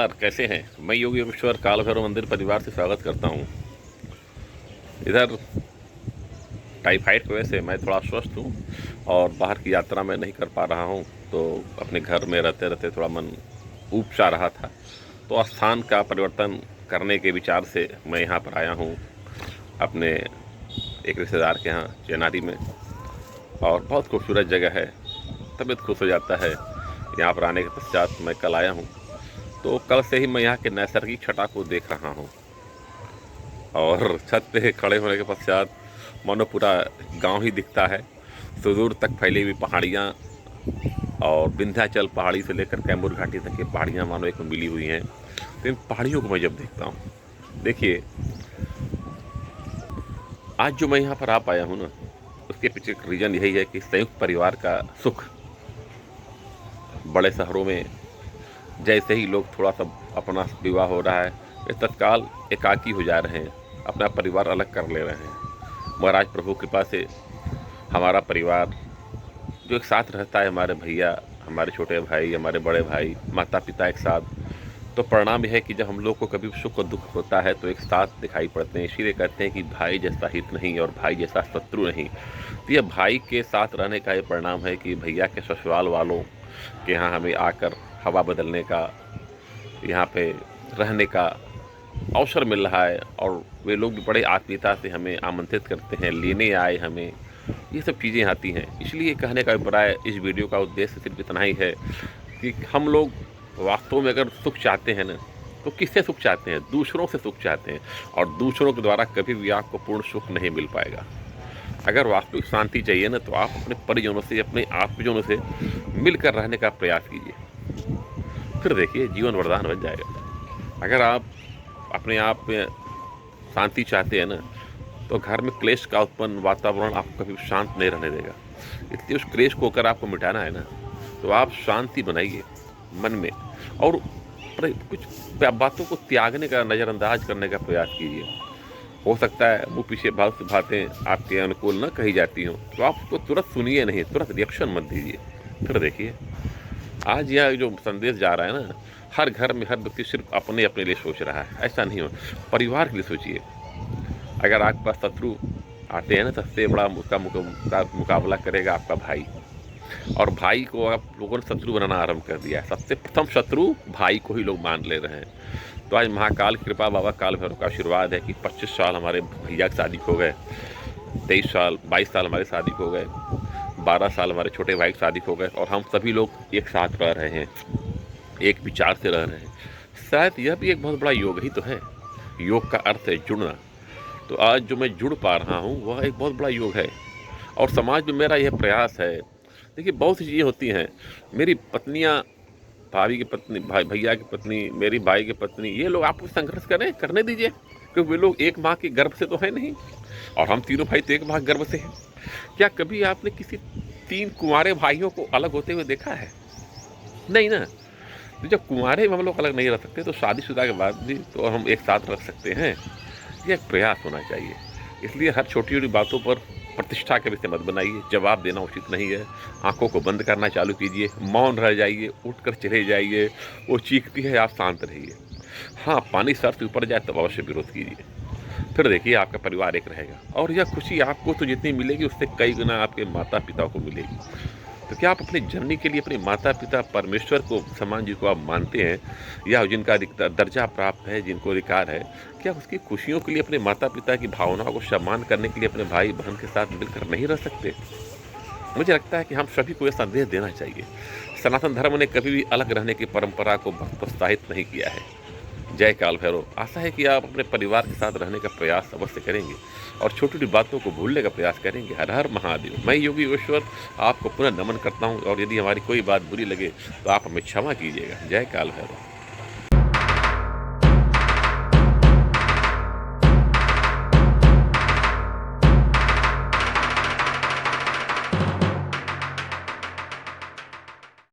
यार कैसे हैं। मैं योगी योगेश्वर काल भैरव मंदिर परिवार से स्वागत करता हूं। इधर टाइफाइड की वजह से मैं थोड़ा अस्वस्थ हूं और बाहर की यात्रा मैं नहीं कर पा रहा हूं, तो अपने घर में रहते रहते थोड़ा मन ऊब सा रहा था। तो स्थान का परिवर्तन करने के विचार से मैं यहाँ पर आया हूँ अपने एक रिश्तेदार के यहाँ चेनारी में। और बहुत खूबसूरत जगह है, तबीयत खुश हो जाता है यहाँ पर आने के पश्चात। मैं कल आया हूँ, तो कल से ही मैं यहाँ के नैसर्गिक छटा को देख रहा हूँ। और छत पे खड़े होने के पश्चात मानो पूरा गांव ही दिखता है। सुदूर तक फैली हुई पहाड़ियाँ और विंध्याचल पहाड़ी से लेकर कैमूर घाटी तक की पहाड़ियाँ मानो एक में मिली हुई हैं। तो इन पहाड़ियों को मैं जब देखता हूँ, देखिए आज जो मैं यहाँ पर आ पाया हूँ ना, उसके पीछे एक रीज़न यही है कि संयुक्त परिवार का सुख। बड़े शहरों में जैसे ही लोग थोड़ा सा अपना विवाह हो रहा है, ये तत्काल एकाकी हो जा रहे हैं, अपना परिवार अलग कर ले रहे हैं। मगर आज प्रभु कृपा से हमारा परिवार जो एक साथ रहता है, हमारे भैया, हमारे छोटे भाई, हमारे बड़े भाई, माता पिता एक साथ, तो परिणाम यह है कि जब हम लोग को कभी सुख और दुख होता है तो एक साथ दिखाई पड़ते हैं। इसीलिए कहते हैं कि भाई जैसा हित नहीं और भाई जैसा शत्रु नहीं। तो यह भाई के साथ रहने का ये परिणाम है कि भैया के ससुराल वालों के यहाँ हमें आकर हवा बदलने का, यहाँ पे रहने का अवसर मिल रहा है। और वे लोग भी बड़े आत्मीयता से हमें आमंत्रित करते हैं, लेने आए हमें, ये सब चीज़ें आती हैं। इसलिए कहने का अभिप्राय, इस वीडियो का उद्देश्य सिर्फ इतना ही है कि हम लोग वास्तव में अगर सुख चाहते हैं ना, तो किससे सुख चाहते हैं? दूसरों से सुख चाहते हैं। और दूसरों के द्वारा कभी भी आपको पूर्ण सुख नहीं मिल पाएगा। अगर वास्तविक शांति चाहिए ना, तो आप अपने परिजनों से, अपने आत्मजनों से मिलकर रहने का प्रयास कीजिए, फिर देखिए जीवन वरदान बन जाएगा। अगर आप अपने आप में शांति चाहते हैं ना, तो घर में क्लेश का उत्पन्न वातावरण आपको कभी शांत नहीं रहने देगा। इसलिए उस क्लेश को अगर आपको मिटाना है ना, तो आप शांति बनाइए मन में, और कुछ बातों को त्यागने का, नज़रअंदाज करने का प्रयास कीजिए। हो सकता है मुँह पीछे बहुत बातें आपके अनुकूल न कही जाती हों, तो आप उसको तुरंत सुनिए नहीं, तुरंत रिएक्शन मत दीजिए। फिर देखिए आज यह जो संदेश जा रहा है ना, हर घर में हर व्यक्ति सिर्फ अपने अपने लिए सोच रहा है। ऐसा नहीं हो, परिवार के लिए सोचिए। अगर आपके पास शत्रु आते हैं ना, सबसे बड़ा उसका मुकाबला करेगा आपका भाई। और भाई को आप लोगों ने शत्रु बनाना आरंभ कर दिया है। सबसे प्रथम शत्रु भाई को ही लोग मान ले रहे हैं। तो आज महाकाल कृपा, बाबा काल भैरव का आशीर्वाद है कि 25 साल हमारे भैया की शादी को हो गए, 22 साल हमारे शादी को हो गए, 12 साल हमारे छोटे भाई की शादी को हो गए, और हम सभी लोग एक साथ रह रहे हैं, एक विचार से रह रहे हैं। शायद यह भी एक बहुत बड़ा योग ही तो है। योग का अर्थ है जुड़ना। तो आज जो मैं जुड़ पा रहा हूँ, वह एक बहुत बड़ा योग है। और समाज में मेरा यह प्रयास है। देखिए बहुत सी चीज़ें होती हैं, मेरी पत्नियाँ, भाभी की पत्नी, भैया की पत्नी, मेरी भाई की पत्नी, ये लोग आपस में संघर्ष करें, करने दीजिए, क्योंकि वे लोग एक माँ के गर्भ से तो है नहीं, और हम तीनों भाई तो एक माँ के गर्भ से हैं। क्या कभी आपने किसी 3 कुंवारे भाइयों को अलग होते हुए देखा है? नहीं ना। तो जब कुंवारे में हम लोग अलग नहीं रह सकते, तो शादीशुदा के बाद भी तो हम एक साथ रख सकते हैं। ये एक प्रयास होना चाहिए। इसलिए हर छोटी छोटी बातों पर प्रतिष्ठा के विषय मत बनाइए। जवाब देना उचित नहीं है। आंखों को बंद करना चालू कीजिए, मौन रह जाइए, उठकर चले जाइए। वो चीखती है, आप शांत रहिए। हाँ, पानी सर से ऊपर जाए तब अवश्य विरोध कीजिए। फिर देखिए आपका परिवार एक रहेगा, और यह खुशी आपको तो जितनी मिलेगी उससे कई गुना आपके माता पिता को मिलेगी। तो क्या आप अपनी जननी के लिए अपने माता पिता, परमेश्वर को, समान जी को आप मानते हैं, या जिनका दर्जा प्राप्त है, जिनको अधिकार है, क्या उसकी खुशियों के लिए अपने माता पिता की भावनाओं को सम्मान करने के लिए अपने भाई बहन के साथ मिलकर नहीं रह सकते? मुझे लगता है कि हम सभी को यह संदेश देना चाहिए। सनातन धर्म ने कभी भी अलग रहने की परंपरा को प्रोत्साहित नहीं किया है। जय काल भैरव। आशा है कि आप अपने परिवार के साथ रहने का प्रयास अवश्य करेंगे और छोटी छोटी बातों को भूलने का प्रयास करेंगे। हर हर महादेव। मैं योगी योगेश्वर आपको पुनः नमन करता हूँ, और यदि हमारी कोई बात बुरी लगे तो आप हमें क्षमा कीजिएगा। जय काल भैरव।